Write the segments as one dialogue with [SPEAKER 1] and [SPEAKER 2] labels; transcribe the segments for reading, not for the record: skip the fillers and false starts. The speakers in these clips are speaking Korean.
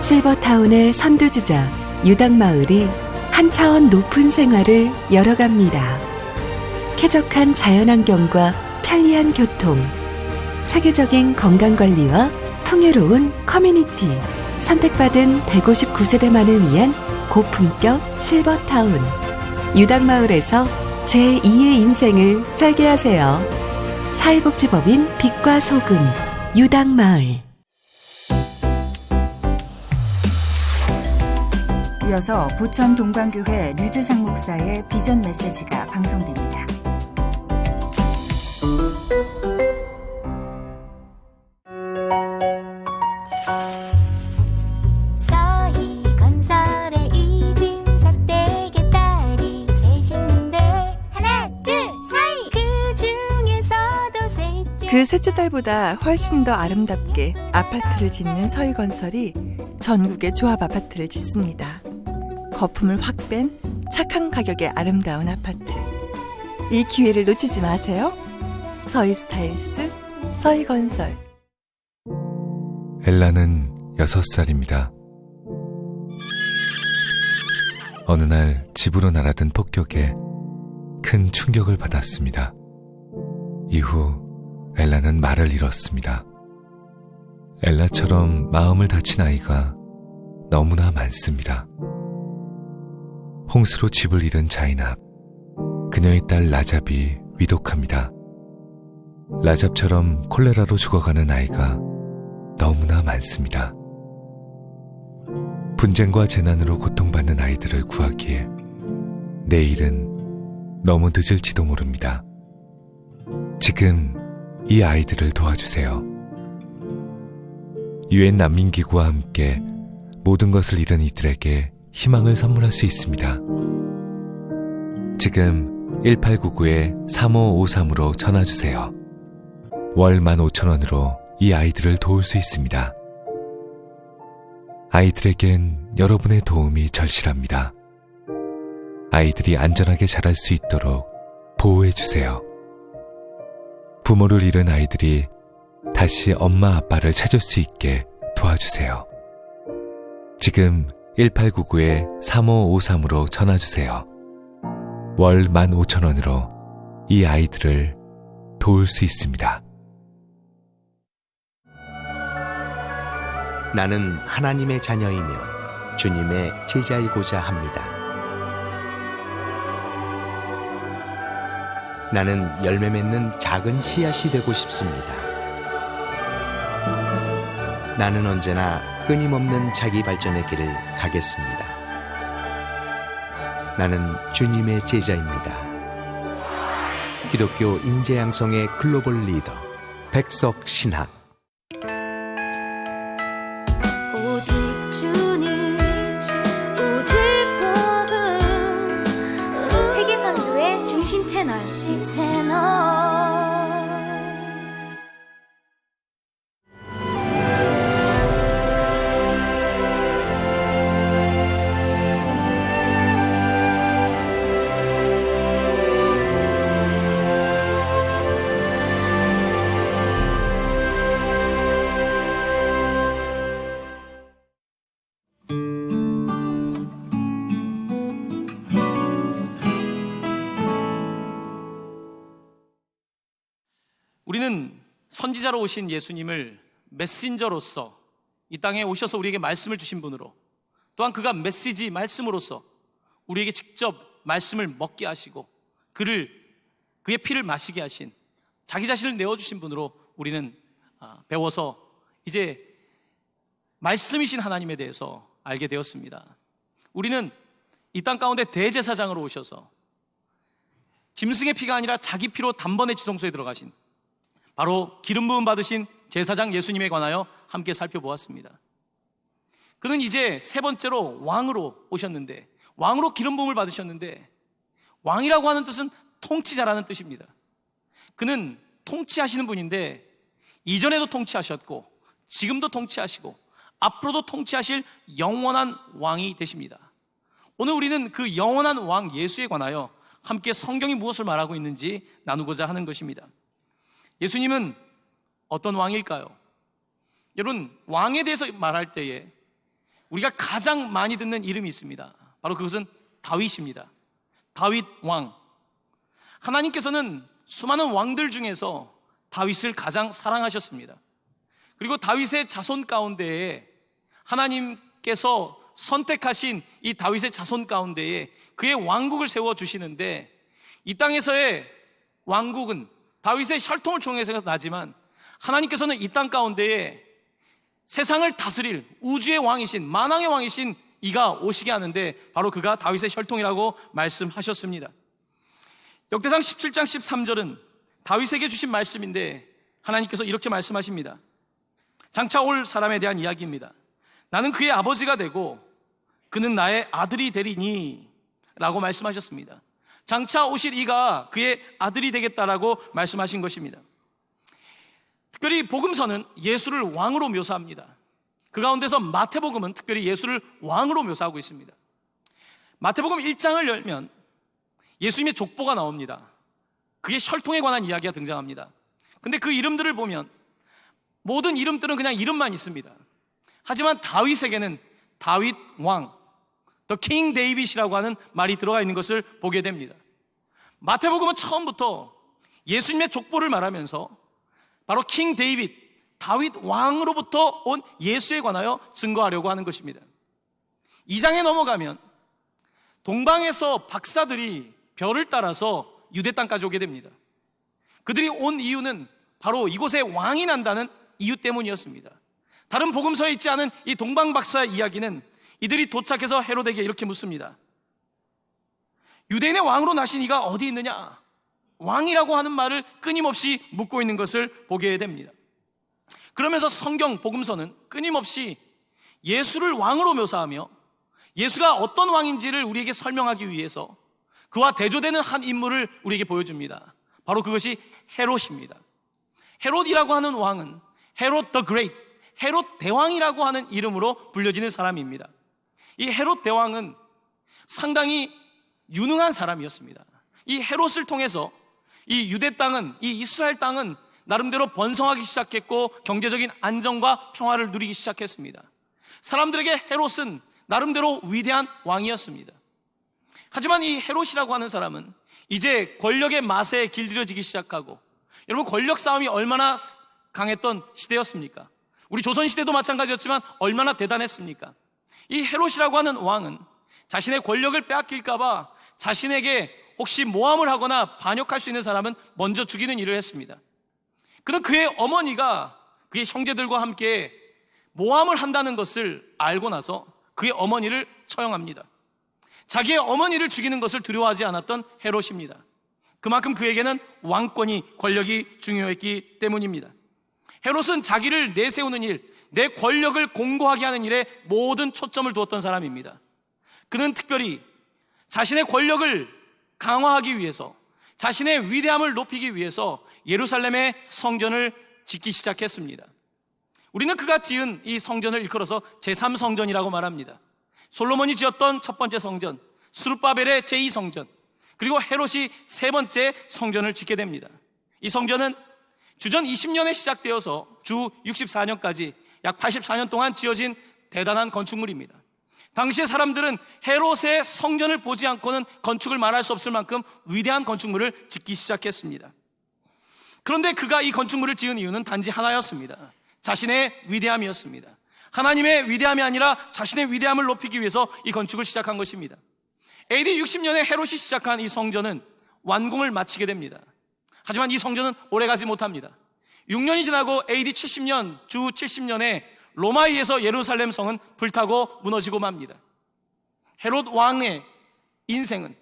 [SPEAKER 1] 실버타운의 선두주자 유당마을이 한 차원 높은 생활을 열어갑니다. 쾌적한 자연환경과 편리한 교통, 체계적인 건강관리와 풍요로운 커뮤니티, 선택받은 159세대만을 위한 고품격 실버타운. 유당마을에서 제2의 인생을 살게 하세요. 사회복지법인 빛과 소금, 유당마을.
[SPEAKER 2] 이어서 부천 동광교회 류재상 목사의 비전 메시지가 방송됩니다.
[SPEAKER 3] 서희건설의 이진석 댁의 딸이 셋인데 하나 둘 서희 그 중에서도 셋째
[SPEAKER 4] 그 셋째 딸보다 훨씬 더 아름답게 아파트를 짓는 서희건설이 전국의 조합 아파트를 짓습니다. 거품을 확 뺀 착한 가격의 아름다운 아파트. 이 기회를 놓치지 마세요. 서희스타일스, 서희건설.
[SPEAKER 5] 엘라는 6살입니다. 어느 날 집으로 날아든 폭격에 큰 충격을 받았습니다. 이후 엘라는 말을 잃었습니다. 엘라처럼 마음을 다친 아이가 너무나 많습니다. 홍수로 집을 잃은 자이납, 그녀의 딸 라잡이 위독합니다. 라잡처럼 콜레라로 죽어가는 아이가 너무나 많습니다. 분쟁과 재난으로 고통받는 아이들을 구하기에 내일은 너무 늦을지도 모릅니다. 지금 이 아이들을 도와주세요. 유엔 난민기구와 함께 모든 것을 잃은 이들에게 희망을 선물할 수 있습니다. 지금 1899-3553으로 전화주세요. 월 15,000원으로 이 아이들을 도울 수 있습니다. 아이들에겐 여러분의 도움이 절실합니다. 아이들이 안전하게 자랄 수 있도록 보호해주세요. 부모를 잃은 아이들이 다시 엄마 아빠를 찾을 수 있게 도와주세요. 지금 1899-3553으로 전화주세요. 월 15,000원으로 이 아이들을 도울 수 있습니다.
[SPEAKER 6] 나는 하나님의 자녀이며 주님의 제자이고자 합니다. 나는 열매 맺는 작은 씨앗이 되고 싶습니다. 나는 언제나 끊임없는 자기 발전의 길을 가겠습니다. 나는 주님의 제자입니다. 기독교 인재양성의 글로벌 리더 백석신학.
[SPEAKER 3] 오직 주님 오직 복음 세계선교의 중심 채널 시채널.
[SPEAKER 7] 우리는 선지자로 오신 예수님을 메신저로서 이 땅에 오셔서 우리에게 말씀을 주신 분으로, 또한 그가 메시지 말씀으로서 우리에게 직접 말씀을 먹게 하시고 그의 피를 마시게 하신, 자기 자신을 내어주신 분으로 우리는 배워서 이제 말씀이신 하나님에 대해서 알게 되었습니다. 우리는 이 땅 가운데 대제사장으로 오셔서 짐승의 피가 아니라 자기 피로 단번에 지성소에 들어가신, 바로 기름 부음 받으신 제사장 예수님에 관하여 함께 살펴보았습니다. 그는 이제 세 번째로 왕으로 오셨는데, 왕으로 기름 부음을 받으셨는데, 왕이라고 하는 뜻은 통치자라는 뜻입니다. 그는 통치하시는 분인데 이전에도 통치하셨고 지금도 통치하시고 앞으로도 통치하실 영원한 왕이 되십니다. 오늘 우리는 그 영원한 왕 예수에 관하여 함께 성경이 무엇을 말하고 있는지 나누고자 하는 것입니다. 예수님은 어떤 왕일까요? 여러분, 왕에 대해서 말할 때에 우리가 가장 많이 듣는 이름이 있습니다. 바로 그것은 다윗입니다. 다윗 왕. 하나님께서는 수많은 왕들 중에서 다윗을 가장 사랑하셨습니다. 그리고 다윗의 자손 가운데에 하나님께서 선택하신 이 다윗의 자손 가운데에 그의 왕국을 세워주시는데, 이 땅에서의 왕국은 다윗의 혈통을 통해서 나지만 하나님께서는 이 땅 가운데에 세상을 다스릴 우주의 왕이신, 만왕의 왕이신 이가 오시게 하는데 바로 그가 다윗의 혈통이라고 말씀하셨습니다. 역대상 17장 13절은 다윗에게 주신 말씀인데 하나님께서 이렇게 말씀하십니다. 장차 올 사람에 대한 이야기입니다. 나는 그의 아버지가 되고 그는 나의 아들이 되리니 라고 말씀하셨습니다. 장차 오실 이가 그의 아들이 되겠다라고 말씀하신 것입니다. 특별히 복음서는 예수를 왕으로 묘사합니다. 그 가운데서 마태복음은 특별히 예수를 왕으로 묘사하고 있습니다. 마태복음 1장을 열면 예수님의 족보가 나옵니다. 그의 혈통에 관한 이야기가 등장합니다. 근데 그 이름들을 보면 모든 이름들은 그냥 이름만 있습니다. 하지만 다윗에게는 다윗 왕, The King David이라고 하는 말이 들어가 있는 것을 보게 됩니다. 마태복음은 처음부터 예수님의 족보를 말하면서 바로 킹 데이빗, 다윗 왕으로부터 온 예수에 관하여 증거하려고 하는 것입니다. 2장에 넘어가면 동방에서 박사들이 별을 따라서 유대 땅까지 오게 됩니다. 그들이 온 이유는 바로 이곳에 왕이 난다는 이유 때문이었습니다. 다른 복음서에 있지 않은 이 동방 박사의 이야기는 이들이 도착해서 헤로데에게 이렇게 묻습니다. 유대인의 왕으로 나신 이가 어디 있느냐? 왕이라고 하는 말을 끊임없이 묻고 있는 것을 보게 됩니다. 그러면서 성경 복음서는 끊임없이 예수를 왕으로 묘사하며 예수가 어떤 왕인지를 우리에게 설명하기 위해서 그와 대조되는 한 인물을 우리에게 보여줍니다. 바로 그것이 헤롯입니다. 헤롯이라고 하는 왕은 헤롯 더 그레이트, 헤롯 대왕이라고 하는 이름으로 불려지는 사람입니다. 이 헤롯 대왕은 상당히 유능한 사람이었습니다. 이 헤롯을 통해서 이 유대 땅은, 이 이스라엘 땅은 나름대로 번성하기 시작했고 경제적인 안정과 평화를 누리기 시작했습니다. 사람들에게 헤롯은 나름대로 위대한 왕이었습니다. 하지만 이 헤롯이라고 하는 사람은 이제 권력의 맛에 길들여지기 시작하고, 여러분 권력 싸움이 얼마나 강했던 시대였습니까? 우리 조선시대도 마찬가지였지만 얼마나 대단했습니까? 이 헤롯이라고 하는 왕은 자신의 권력을 빼앗길까봐 자신에게 혹시 모함을 하거나 반역할 수 있는 사람은 먼저 죽이는 일을 했습니다. 그는 그의 어머니가 그의 형제들과 함께 모함을 한다는 것을 알고 나서 그의 어머니를 처형합니다. 자기의 어머니를 죽이는 것을 두려워하지 않았던 헤롯입니다. 그만큼 그에게는 왕권이, 권력이 중요했기 때문입니다. 헤롯은 자기를 내세우는 일, 내 권력을 공고하게 하는 일에 모든 초점을 두었던 사람입니다. 그는 특별히 자신의 권력을 강화하기 위해서, 자신의 위대함을 높이기 위해서 예루살렘의 성전을 짓기 시작했습니다. 우리는 그가 지은 이 성전을 일컬어서 제3성전이라고 말합니다. 솔로몬이 지었던 첫 번째 성전, 스룹바벨의 제2성전, 그리고 헤롯이 세 번째 성전을 짓게 됩니다. 이 성전은 주전 20년에 시작되어서 주 64년까지 약 84년 동안 지어진 대단한 건축물입니다. 당시의 사람들은 헤롯의 성전을 보지 않고는 건축을 말할 수 없을 만큼 위대한 건축물을 짓기 시작했습니다. 그런데 그가 이 건축물을 지은 이유는 단지 하나였습니다. 자신의 위대함이었습니다. 하나님의 위대함이 아니라 자신의 위대함을 높이기 위해서 이 건축을 시작한 것입니다. AD 60년에 헤롯이 시작한 이 성전은 완공을 마치게 됩니다. 하지만 이 성전은 오래가지 못합니다. 6년이 지나고 AD 70년, 주 70년에 로마에 의해서 예루살렘 성은 불타고 무너지고 맙니다. 헤롯 왕의 인생은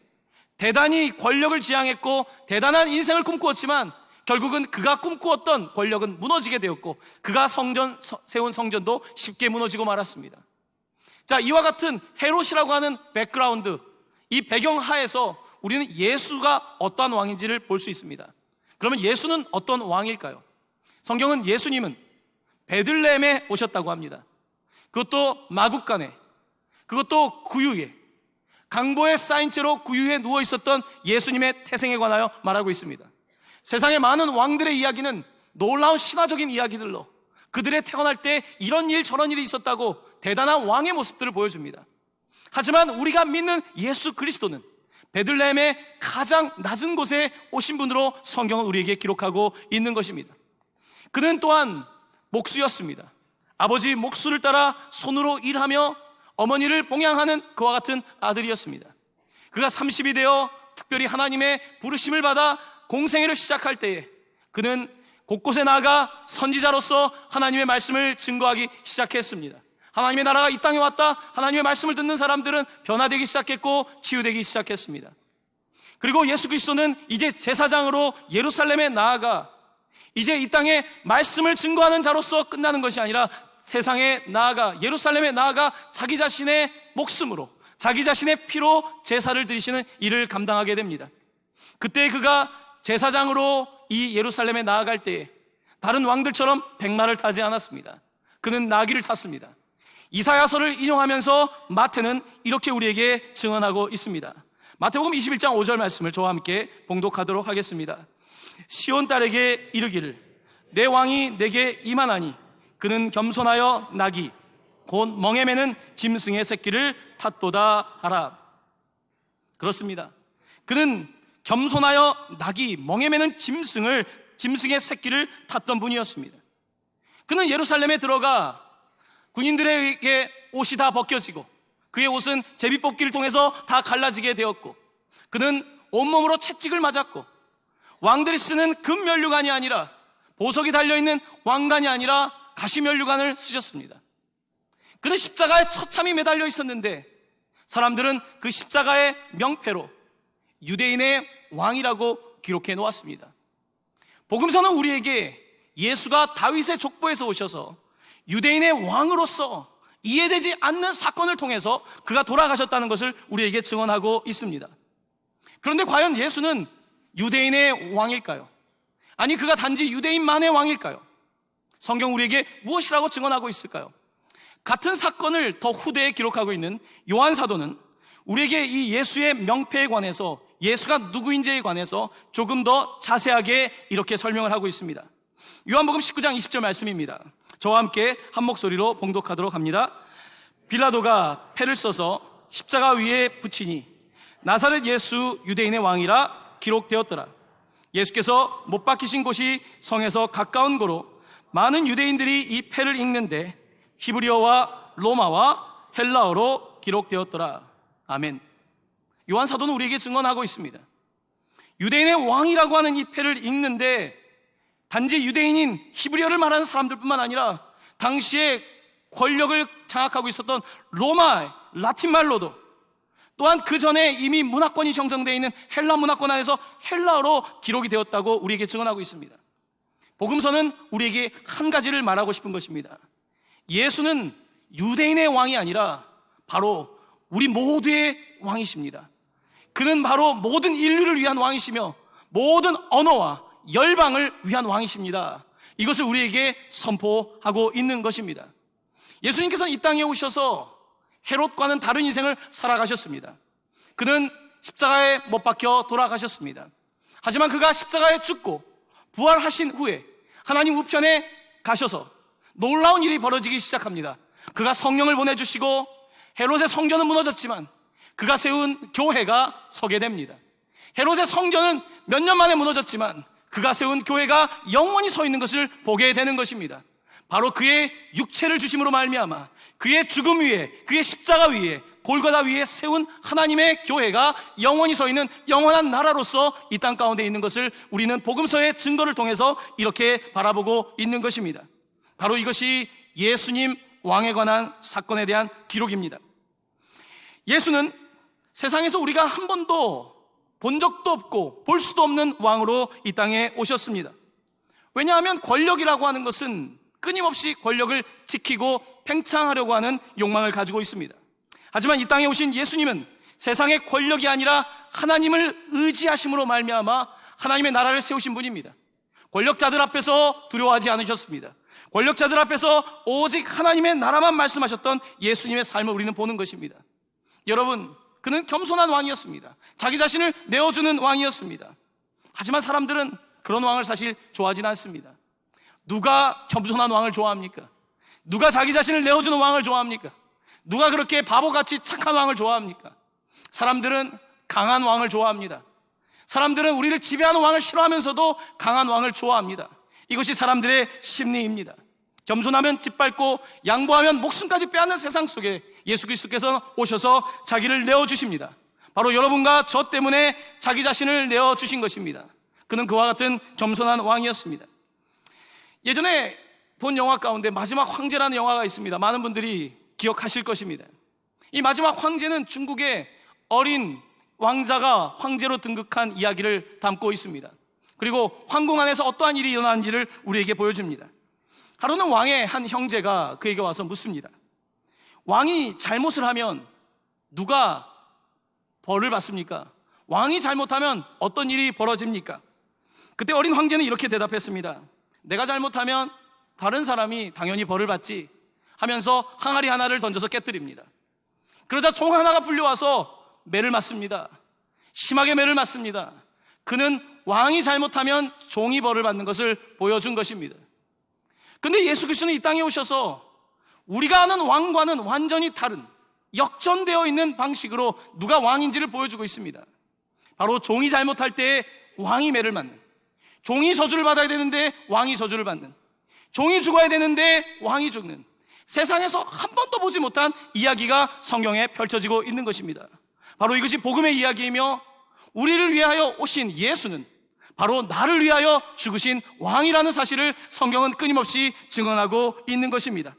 [SPEAKER 7] 대단히 권력을 지향했고 대단한 인생을 꿈꾸었지만 결국은 그가 꿈꾸었던 권력은 무너지게 되었고 그가 세운 성전도 쉽게 무너지고 말았습니다. 자, 이와 같은 헤롯이라고 하는 백그라운드, 이 배경 하에서 우리는 예수가 어떠한 왕인지를 볼 수 있습니다. 그러면 예수는 어떤 왕일까요? 성경은 예수님은 베들레헴에 오셨다고 합니다. 그것도 마국간에, 그것도 구유에, 강보에 쌓인 채로 구유에 누워 있었던 예수님의 태생에 관하여 말하고 있습니다. 세상의 많은 왕들의 이야기는 놀라운 신화적인 이야기들로 그들의 태어날 때 이런 일 저런 일이 있었다고 대단한 왕의 모습들을 보여줍니다. 하지만 우리가 믿는 예수 그리스도는 베들레헴의 가장 낮은 곳에 오신 분으로 성경은 우리에게 기록하고 있는 것입니다. 그는 또한 목수였습니다. 아버지 목수를 따라 손으로 일하며 어머니를 봉양하는 그와 같은 아들이었습니다. 그가 30이 되어 특별히 하나님의 부르심을 받아 공생애를 시작할 때에 그는 곳곳에 나아가 선지자로서 하나님의 말씀을 증거하기 시작했습니다. 하나님의 나라가 이 땅에 왔다. 하나님의 말씀을 듣는 사람들은 변화되기 시작했고 치유되기 시작했습니다. 그리고 예수 그리스도는 이제 제사장으로 예루살렘에 나아가 이제 이 땅에 말씀을 증거하는 자로서 끝나는 것이 아니라 세상에 나아가 예루살렘에 나아가 자기 자신의 목숨으로 자기 자신의 피로 제사를 드리시는 일을 감당하게 됩니다. 그때 그가 제사장으로 이 예루살렘에 나아갈 때에 다른 왕들처럼 백마를 타지 않았습니다. 그는 나귀를 탔습니다. 이사야서를 인용하면서 마태는 이렇게 우리에게 증언하고 있습니다. 마태복음 21장 5절 말씀을 저와 함께 봉독하도록 하겠습니다. 시온 딸에게 이르기를 내 왕이 내게 임하나니 그는 겸손하여 나귀 곧 멍에 매는 짐승의 새끼를 탔도다 하라. 그렇습니다. 그는 겸손하여 나귀 멍에 매는 짐승의 새끼를 탔던 분이었습니다. 그는 예루살렘에 들어가 군인들에게 옷이 다 벗겨지고 그의 옷은 제비뽑기를 통해서 다 갈라지게 되었고 그는 온몸으로 채찍을 맞았고 왕들이 쓰는 금면류관이 아니라 보석이 달려있는 왕관이 아니라 가시면류관을 쓰셨습니다. 그는 십자가에 처참히 매달려 있었는데 사람들은 그 십자가의 명패로 유대인의 왕이라고 기록해 놓았습니다. 복음서는 우리에게 예수가 다윗의 족보에서 오셔서 유대인의 왕으로서 이해되지 않는 사건을 통해서 그가 돌아가셨다는 것을 우리에게 증언하고 있습니다. 그런데 과연 예수는 유대인의 왕일까요? 아니 그가 단지 유대인만의 왕일까요? 성경 우리에게 무엇이라고 증언하고 있을까요? 같은 사건을 더 후대에 기록하고 있는 요한 사도는 우리에게 이 예수의 명패에 관해서 예수가 누구인지에 관해서 조금 더 자세하게 이렇게 설명을 하고 있습니다. 요한복음 19장 20절 말씀입니다. 저와 함께 한 목소리로 봉독하도록 합니다. 빌라도가 패를 써서 십자가 위에 붙이니 나사렛 예수 유대인의 왕이라 기록되었더라. 예수께서 못 박히신 곳이 성에서 가까운 고로 많은 유대인들이 이 패를 읽는데 히브리어와 로마와 헬라어로 기록되었더라. 아멘. 요한 사도는 우리에게 증언하고 있습니다. 유대인의 왕이라고 하는 이 패를 읽는데 단지 유대인인 히브리어를 말하는 사람들뿐만 아니라 당시에 권력을 장악하고 있었던 로마, 라틴말로도 또한 그 전에 이미 문화권이 형성되어 있는 헬라 문화권 안에서 헬라어로 기록이 되었다고 우리에게 증언하고 있습니다. 복음서는 우리에게 한 가지를 말하고 싶은 것입니다. 예수는 유대인의 왕이 아니라 바로 우리 모두의 왕이십니다. 그는 바로 모든 인류를 위한 왕이시며 모든 언어와 열방을 위한 왕이십니다. 이것을 우리에게 선포하고 있는 것입니다. 예수님께서는 이 땅에 오셔서 헤롯과는 다른 인생을 살아가셨습니다. 그는 십자가에 못 박혀 돌아가셨습니다. 하지만 그가 십자가에 죽고 부활하신 후에 하나님 우편에 가셔서 놀라운 일이 벌어지기 시작합니다. 그가 성령을 보내주시고 헤롯의 성전은 무너졌지만 그가 세운 교회가 서게 됩니다. 헤롯의 성전은 몇 년 만에 무너졌지만 그가 세운 교회가 영원히 서 있는 것을 보게 되는 것입니다. 바로 그의 육체를 주심으로 말미암아 그의 죽음 위에 그의 십자가 위에 골고다 위에 세운 하나님의 교회가 영원히 서 있는 영원한 나라로서 이 땅 가운데 있는 것을 우리는 복음서의 증거를 통해서 이렇게 바라보고 있는 것입니다. 바로 이것이 예수님 왕에 관한 사건에 대한 기록입니다. 예수는 세상에서 우리가 한 번도 본 적도 없고 볼 수도 없는 왕으로 이 땅에 오셨습니다. 왜냐하면 권력이라고 하는 것은 끊임없이 권력을 지키고 팽창하려고 하는 욕망을 가지고 있습니다. 하지만 이 땅에 오신 예수님은 세상의 권력이 아니라 하나님을 의지하심으로 말미암아 하나님의 나라를 세우신 분입니다. 권력자들 앞에서 두려워하지 않으셨습니다. 권력자들 앞에서 오직 하나님의 나라만 말씀하셨던 예수님의 삶을 우리는 보는 것입니다. 여러분, 그는 겸손한 왕이었습니다. 자기 자신을 내어주는 왕이었습니다. 하지만 사람들은 그런 왕을 사실 좋아하진 않습니다. 누가 겸손한 왕을 좋아합니까? 누가 자기 자신을 내어주는 왕을 좋아합니까? 누가 그렇게 바보같이 착한 왕을 좋아합니까? 사람들은 강한 왕을 좋아합니다. 사람들은 우리를 지배하는 왕을 싫어하면서도 강한 왕을 좋아합니다. 이것이 사람들의 심리입니다. 겸손하면 짓밟고 양보하면 목숨까지 빼앗는 세상 속에 예수 그리스도께서 오셔서 자기를 내어주십니다. 바로 여러분과 저 때문에 자기 자신을 내어주신 것입니다. 그는 그와 같은 겸손한 왕이었습니다. 예전에 본 영화 가운데 마지막 황제라는 영화가 있습니다. 많은 분들이 기억하실 것입니다. 이 마지막 황제는 중국의 어린 왕자가 황제로 등극한 이야기를 담고 있습니다. 그리고 황궁 안에서 어떠한 일이 일어나는지를 우리에게 보여줍니다. 하루는 왕의 한 형제가 그에게 와서 묻습니다. 왕이 잘못을 하면 누가 벌을 받습니까? 왕이 잘못하면 어떤 일이 벌어집니까? 그때 어린 황제는 이렇게 대답했습니다. 내가 잘못하면 다른 사람이 당연히 벌을 받지 하면서 항아리 하나를 던져서 깨뜨립니다. 그러자 총 하나가 불려와서 매를 맞습니다. 심하게 매를 맞습니다. 그는 왕이 잘못하면 종이 벌을 받는 것을 보여준 것입니다. 근데 예수 그리스도는 이 땅에 오셔서 우리가 아는 왕과는 완전히 다른 역전되어 있는 방식으로 누가 왕인지를 보여주고 있습니다. 바로 종이 잘못할 때에 왕이 매를 맞는, 종이 저주를 받아야 되는데 왕이 저주를 받는, 종이 죽어야 되는데 왕이 죽는, 세상에서 한 번도 보지 못한 이야기가 성경에 펼쳐지고 있는 것입니다. 바로 이것이 복음의 이야기이며 우리를 위하여 오신 예수는 바로 나를 위하여 죽으신 왕이라는 사실을 성경은 끊임없이 증언하고 있는 것입니다.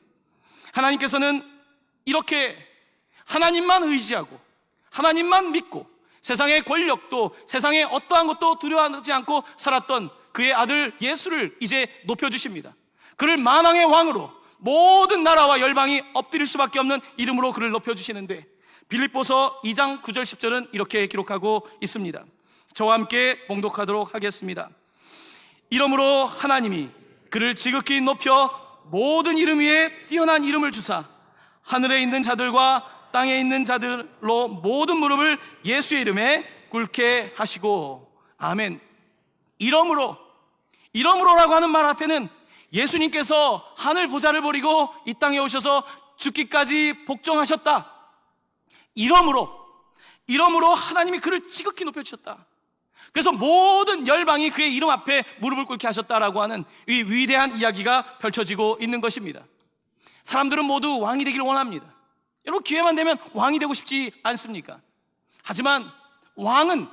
[SPEAKER 7] 하나님께서는 이렇게 하나님만 의지하고 하나님만 믿고 세상의 권력도 세상의 어떠한 것도 두려워하지 않고 살았던 그의 아들 예수를 이제 높여주십니다. 그를 만왕의 왕으로 모든 나라와 열방이 엎드릴 수밖에 없는 이름으로 그를 높여주시는데 빌립보서 2장 9절 10절은 이렇게 기록하고 있습니다. 저와 함께 봉독하도록 하겠습니다. 이러므로 하나님이 그를 지극히 높여 모든 이름 위에 뛰어난 이름을 주사 하늘에 있는 자들과 땅에 있는 자들로 모든 무릎을 예수의 이름에 꿇게 하시고 아멘. 이러므로라고 하는 말 앞에는 예수님께서 하늘 보좌를 버리고 이 땅에 오셔서 죽기까지 복종하셨다. 이러므로 하나님이 그를 지극히 높여주셨다. 그래서 모든 열방이 그의 이름 앞에 무릎을 꿇게 하셨다라고 하는 이 위대한 이야기가 펼쳐지고 있는 것입니다. 사람들은 모두 왕이 되기를 원합니다. 여러분 기회만 되면 왕이 되고 싶지 않습니까? 하지만 왕은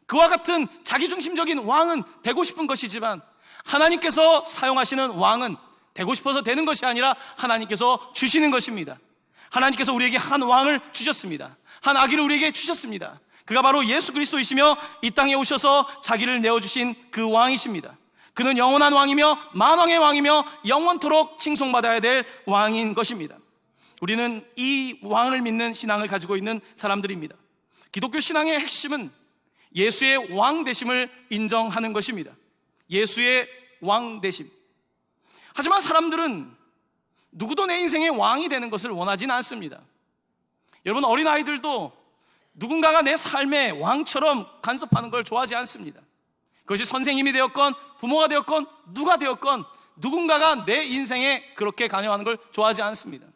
[SPEAKER 7] 그와 같은 자기중심적인 왕은 되고 싶은 것이지만 하나님께서 사용하시는 왕은 되고 싶어서 되는 것이 아니라 하나님께서 주시는 것입니다. 하나님께서 우리에게 한 왕을 주셨습니다. 한 아기를 우리에게 주셨습니다. 그가 바로 예수 그리스도이시며 이 땅에 오셔서 자기를 내어주신 그 왕이십니다. 그는 영원한 왕이며 만왕의 왕이며 영원토록 칭송받아야 될 왕인 것입니다. 우리는 이 왕을 믿는 신앙을 가지고 있는 사람들입니다. 기독교 신앙의 핵심은 예수의 왕 되심을 인정하는 것입니다. 예수의 왕 되심. 하지만 사람들은 누구도 내 인생의 왕이 되는 것을 원하지는 않습니다. 여러분 어린아이들도 누군가가 내 삶의 왕처럼 간섭하는 걸 좋아하지 않습니다. 그것이 선생님이 되었건 부모가 되었건 누가 되었건 누군가가 내 인생에 그렇게 관여하는 걸 좋아하지 않습니다.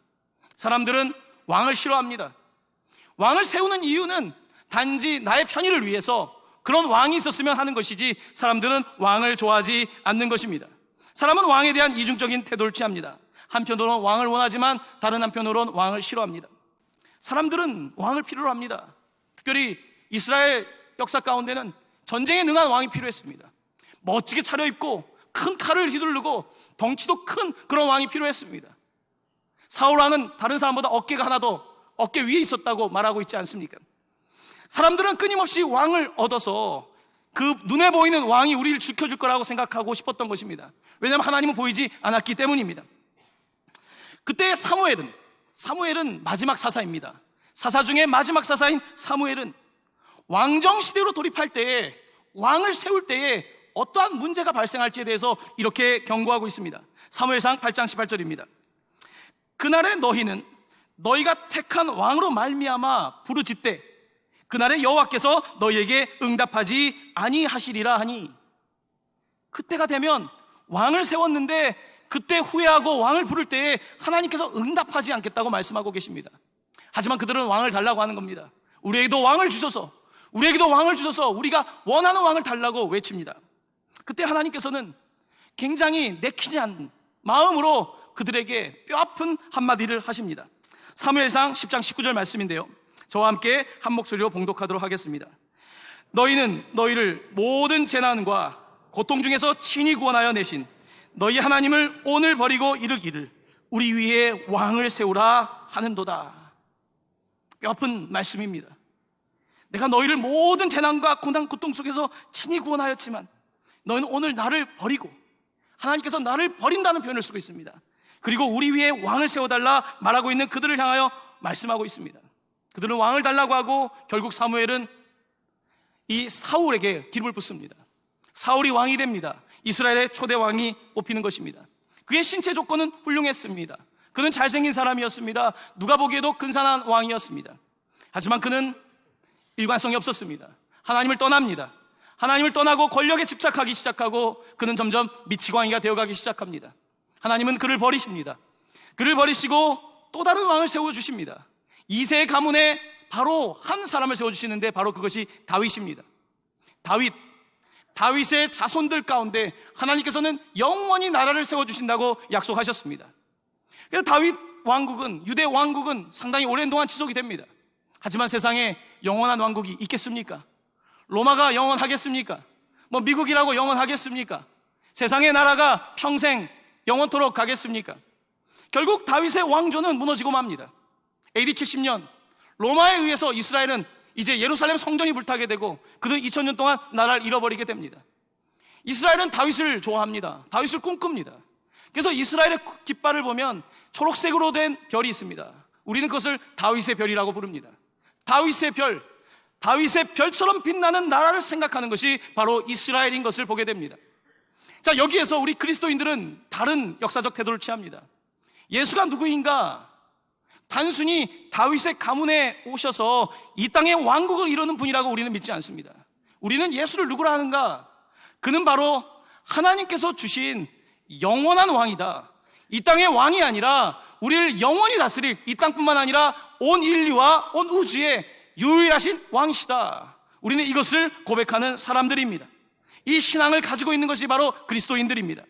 [SPEAKER 7] 사람들은 왕을 싫어합니다. 왕을 세우는 이유는 단지 나의 편의를 위해서 그런 왕이 있었으면 하는 것이지 사람들은 왕을 좋아하지 않는 것입니다. 사람은 왕에 대한 이중적인 태도를 취합니다. 한편으로는 왕을 원하지만 다른 한편으로는 왕을 싫어합니다. 사람들은 왕을 필요로 합니다. 특별히 이스라엘 역사 가운데는 전쟁에 능한 왕이 필요했습니다. 멋지게 차려입고 큰 칼을 휘두르고 덩치도 큰 그런 왕이 필요했습니다. 사울 왕은 다른 사람보다 어깨가 하나 더 어깨 위에 있었다고 말하고 있지 않습니까? 사람들은 끊임없이 왕을 얻어서 그 눈에 보이는 왕이 우리를 지켜줄 거라고 생각하고 싶었던 것입니다. 왜냐하면 하나님은 보이지 않았기 때문입니다. 그때 사무엘은 마지막 사사입니다. 사사 중에 마지막 사사인 사무엘은 왕정시대로 돌입할 때에 왕을 세울 때에 어떠한 문제가 발생할지에 대해서 이렇게 경고하고 있습니다. 사무엘상 8장 18절입니다. 그날에 너희는 너희가 택한 왕으로 말미암아 부르짖되 그날에 여호와께서 너희에게 응답하지 아니하시리라 하니, 그때가 되면 왕을 세웠는데 그때 후회하고 왕을 부를 때에 하나님께서 응답하지 않겠다고 말씀하고 계십니다. 하지만 그들은 왕을 달라고 하는 겁니다. 우리에게도 왕을 주셔서, 우리에게도 왕을 주셔서 우리가 원하는 왕을 달라고 외칩니다. 그때 하나님께서는 굉장히 내키지 않는 마음으로 그들에게 뼈아픈 한마디를 하십니다. 사무엘상 10장 19절 말씀인데요, 저와 함께 한 목소리로 봉독하도록 하겠습니다. 너희는 너희를 모든 재난과 고통 중에서 친히 구원하여 내신 너희 하나님을 오늘 버리고 이르기를 우리 위에 왕을 세우라 하는도다. 뼈아픈 말씀입니다. 내가 너희를 모든 재난과 고통 속에서 친히 구원하였지만 너희는 오늘 나를 버리고, 하나님께서 나를 버린다는 표현을 쓰고 있습니다. 그리고 우리 위에 왕을 세워달라 말하고 있는 그들을 향하여 말씀하고 있습니다. 그들은 왕을 달라고 하고 결국 사무엘은 이 사울에게 기름을 붓습니다. 사울이 왕이 됩니다. 이스라엘의 초대 왕이 뽑히는 것입니다. 그의 신체 조건은 훌륭했습니다. 그는 잘생긴 사람이었습니다. 누가 보기에도 근사한 왕이었습니다. 하지만 그는 일관성이 없었습니다. 하나님을 떠납니다. 하나님을 떠나고 권력에 집착하기 시작하고 그는 점점 미치광이가 되어가기 시작합니다. 하나님은 그를 버리십니다. 그를 버리시고 또 다른 왕을 세워주십니다. 이세 가문에 바로 한 사람을 세워주시는데 바로 그것이 다윗입니다. 다윗의 자손들 가운데 하나님께서는 영원히 나라를 세워주신다고 약속하셨습니다. 그래서 다윗 왕국은, 유대 왕국은 상당히 오랜 동안 지속이 됩니다. 하지만 세상에 영원한 왕국이 있겠습니까? 로마가 영원하겠습니까? 미국이라고 영원하겠습니까? 세상의 나라가 평생 영원토록 가겠습니까? 결국 다윗의 왕조는 무너지고 맙니다. AD 70년 로마에 의해서 이스라엘은 이제 예루살렘 성전이 불타게 되고 그들은 2000년 동안 나라를 잃어버리게 됩니다. 이스라엘은 다윗을 좋아합니다. 다윗을 꿈꿉니다. 그래서 이스라엘의 깃발을 보면 초록색으로 된 별이 있습니다. 우리는 그것을 다윗의 별이라고 부릅니다. 다윗의 별, 다윗의 별처럼 빛나는 나라를 생각하는 것이 바로 이스라엘인 것을 보게 됩니다. 자, 여기에서 우리 그리스도인들은 다른 역사적 태도를 취합니다. 예수가 누구인가? 단순히 다윗의 가문에 오셔서 이 땅의 왕국을 이루는 분이라고 우리는 믿지 않습니다. 우리는 예수를 누구라 하는가? 그는 바로 하나님께서 주신 영원한 왕이다. 이 땅의 왕이 아니라 우리를 영원히 다스릴, 이 땅뿐만 아니라 온 인류와 온 우주의 유일하신 왕이시다. 우리는 이것을 고백하는 사람들입니다. 이 신앙을 가지고 있는 것이 바로 그리스도인들입니다.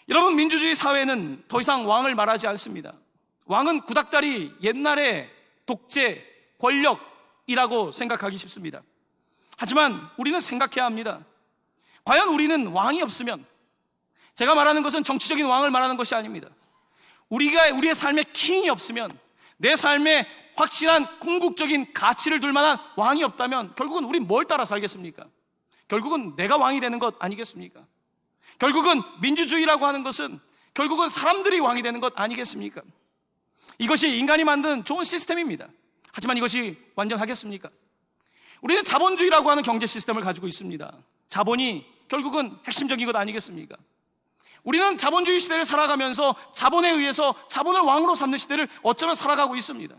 [SPEAKER 7] 여러분, 민주주의 사회는 더 이상 왕을 말하지 않습니다. 왕은 구닥다리, 옛날의 독재, 권력이라고 생각하기 쉽습니다. 하지만 우리는 생각해야 합니다. 과연 우리는 왕이 없으면, 제가 말하는 것은 정치적인 왕을 말하는 것이 아닙니다. 우리의 삶에 킹이 없으면, 내 삶에 확실한 궁극적인 가치를 둘 만한 왕이 없다면 결국은 우린 뭘 따라 살겠습니까? 결국은 내가 왕이 되는 것 아니겠습니까? 결국은 민주주의라고 하는 것은 결국은 사람들이 왕이 되는 것 아니겠습니까? 이것이 인간이 만든 좋은 시스템입니다. 하지만 이것이 완전하겠습니까? 우리는 자본주의라고 하는 경제 시스템을 가지고 있습니다. 자본이 결국은 핵심적인 것 아니겠습니까? 우리는 자본주의 시대를 살아가면서 자본에 의해서 자본을 왕으로 삼는 시대를 어쩌면 살아가고 있습니다.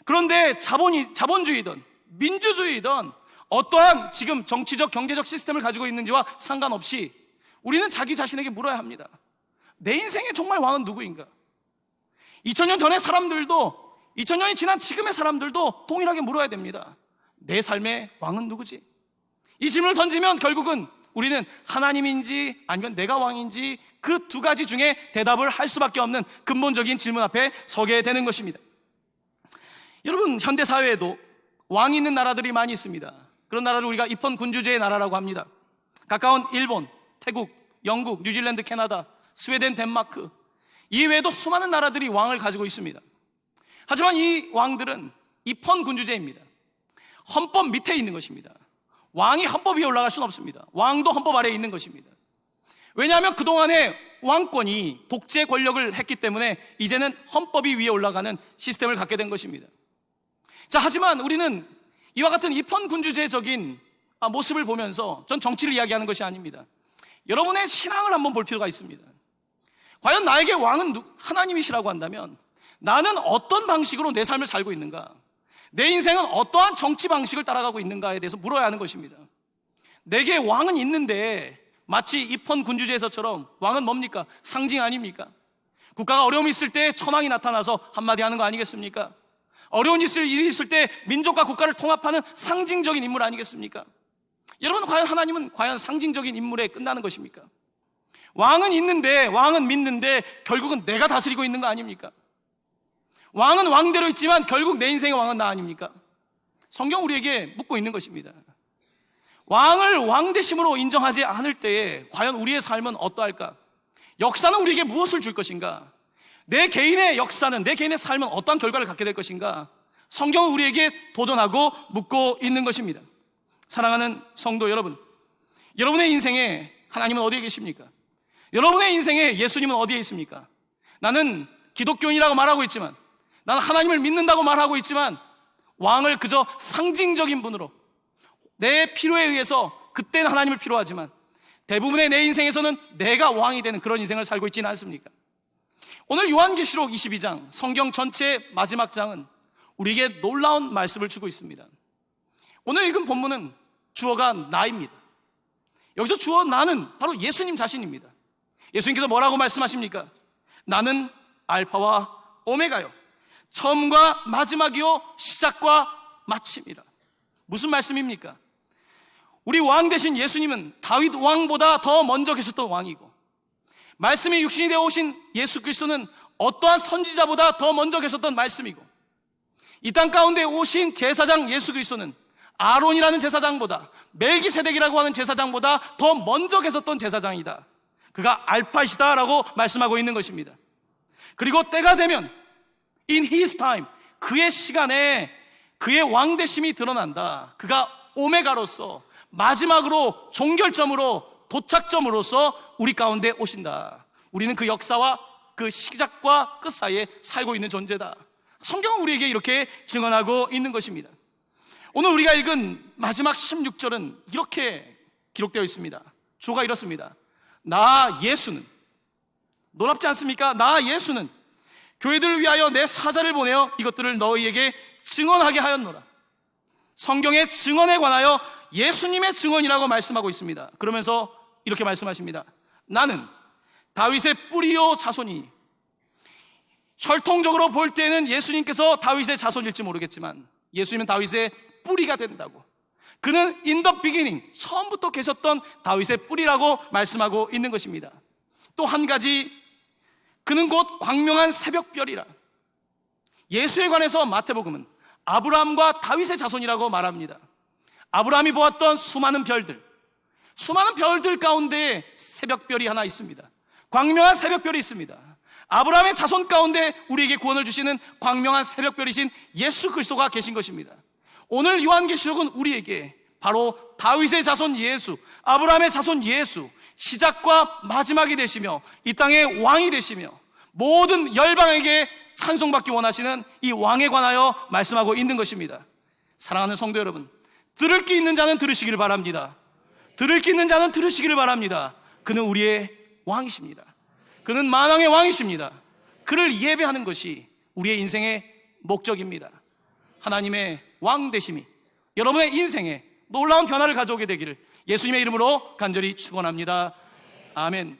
[SPEAKER 7] 그런데 자본주의든 민주주의든 어떠한 지금 정치적 경제적 시스템을 가지고 있는지와 상관없이 우리는 자기 자신에게 물어야 합니다. 내 인생의 정말 왕은 누구인가? 2000년 전의 사람들도, 2000년이 지난 지금의 사람들도 동일하게 물어야 됩니다. 내 삶의 왕은 누구지? 이 질문을 던지면 결국은 우리는 하나님인지 아니면 내가 왕인지 그 두 가지 중에 대답을 할 수밖에 없는 근본적인 질문 앞에 서게 되는 것입니다. 여러분, 현대사회에도 왕이 있는 나라들이 많이 있습니다. 그런 나라를 우리가 입헌군주제의 나라라고 합니다. 가까운 일본, 태국, 영국, 뉴질랜드, 캐나다, 스웨덴, 덴마크, 이외에도 수많은 나라들이 왕을 가지고 있습니다. 하지만 이 왕들은 입헌군주제입니다. 헌법 밑에 있는 것입니다. 왕이 헌법 위에 올라갈 수는 없습니다. 왕도 헌법 아래에 있는 것입니다. 왜냐하면 그동안에 왕권이 독재 권력을 했기 때문에 이제는 헌법이 위에 올라가는 시스템을 갖게 된 것입니다. 자, 하지만 우리는 이와 같은 입헌군주제적인 모습을 보면서 전 정치를 이야기하는 것이 아닙니다. 여러분의 신앙을 한번 볼 필요가 있습니다. 과연 나에게 왕은 하나님이시라고 한다면 나는 어떤 방식으로 내 삶을 살고 있는가? 내 인생은 어떠한 정치 방식을 따라가고 있는가에 대해서 물어야 하는 것입니다. 내게 왕은 있는데 마치 입헌 군주제에서처럼 왕은 뭡니까? 상징 아닙니까? 국가가 어려움이 있을 때 천황이 나타나서 한마디 하는 거 아니겠습니까? 어려운 일이 있을 때 민족과 국가를 통합하는 상징적인 인물 아니겠습니까? 여러분, 과연 하나님은 과연 상징적인 인물에 끝나는 것입니까? 왕은 있는데, 왕은 믿는데 결국은 내가 다스리고 있는 거 아닙니까? 왕은 왕대로 있지만 결국 내 인생의 왕은 나 아닙니까? 성경 우리에게 묻고 있는 것입니다. 왕을 왕대심으로 인정하지 않을 때에 과연 우리의 삶은 어떠할까? 역사는 우리에게 무엇을 줄 것인가? 내 개인의 역사는, 내 개인의 삶은 어떠한 결과를 갖게 될 것인가? 성경은 우리에게 도전하고 묻고 있는 것입니다. 사랑하는 성도 여러분, 여러분의 인생에 하나님은 어디에 계십니까? 여러분의 인생에 예수님은 어디에 있습니까? 나는 기독교인이라고 말하고 있지만, 나는 하나님을 믿는다고 말하고 있지만, 왕을 그저 상징적인 분으로 내 필요에 의해서 그때는 하나님을 필요하지만 대부분의 내 인생에서는 내가 왕이 되는 그런 인생을 살고 있지는 않습니까? 오늘 요한계시록 22장, 성경 전체의 마지막 장은 우리에게 놀라운 말씀을 주고 있습니다. 오늘 읽은 본문은 주어가 나입니다. 여기서 주어 나는 바로 예수님 자신입니다. 예수님께서 뭐라고 말씀하십니까? 나는 알파와 오메가요, 처음과 마지막이요, 시작과 마침이라. 무슨 말씀입니까? 우리 왕 되신 예수님은 다윗 왕보다 더 먼저 계셨던 왕이고, 말씀이 육신이 되어 오신 예수 그리스도는 어떠한 선지자보다 더 먼저 계셨던 말씀이고, 이 땅 가운데 오신 제사장 예수 그리스도는 아론이라는 제사장보다, 멜기세덱이라고 하는 제사장보다 더 먼저 계셨던 제사장이다. 그가 알파이시다라고 말씀하고 있는 것입니다. 그리고 때가 되면 in his time, 그의 시간에 그의 왕대심이 드러난다. 그가 오메가로서, 마지막으로, 종결점으로, 도착점으로서 우리 가운데 오신다. 우리는 그 역사와 그 시작과 끝 사이에 살고 있는 존재다. 성경은 우리에게 이렇게 증언하고 있는 것입니다. 오늘 우리가 읽은 마지막 16절은 이렇게 기록되어 있습니다. 주어가 이렇습니다. 나 예수는, 놀랍지 않습니까? 나 예수는 교회들을 위하여 내 사자를 보내어 이것들을 너희에게 증언하게 하였노라. 성경의 증언에 관하여 예수님의 증언이라고 말씀하고 있습니다. 그러면서 이렇게 말씀하십니다. 나는 다윗의 뿌리요 자손이. 혈통적으로 볼 때는 예수님께서 다윗의 자손일지 모르겠지만 예수님은 다윗의 뿌리가 된다고. 그는 in the beginning, 처음부터 계셨던 다윗의 뿌리라고 말씀하고 있는 것입니다. 또 한 가지, 그는 곧 광명한 새벽별이라. 예수에 관해서 마태복음은 아브라함과 다윗의 자손이라고 말합니다. 아브라함이 보았던 수많은 별들 가운데 새벽별이 하나 있습니다. 광명한 새벽별이 있습니다. 아브라함의 자손 가운데 우리에게 구원을 주시는 광명한 새벽별이신 예수 그리스도가 계신 것입니다. 오늘 요한계시록은 우리에게 바로 다윗의 자손 예수, 아브라함의 자손 예수, 시작과 마지막이 되시며 이 땅의 왕이 되시며 모든 열방에게 찬송받기 원하시는 이 왕에 관하여 말씀하고 있는 것입니다. 사랑하는 성도 여러분, 들을 게 있는 자는 들으시기를 바랍니다. 들을 게 있는 자는 들으시기를 바랍니다. 그는 우리의 왕이십니다. 그는 만왕의 왕이십니다. 그를 예배하는 것이 우리의 인생의 목적입니다. 하나님의 왕 되심이 여러분의 인생에 놀라운 변화를 가져오게 되기를 예수님의 이름으로 간절히 축원합니다. 아멘.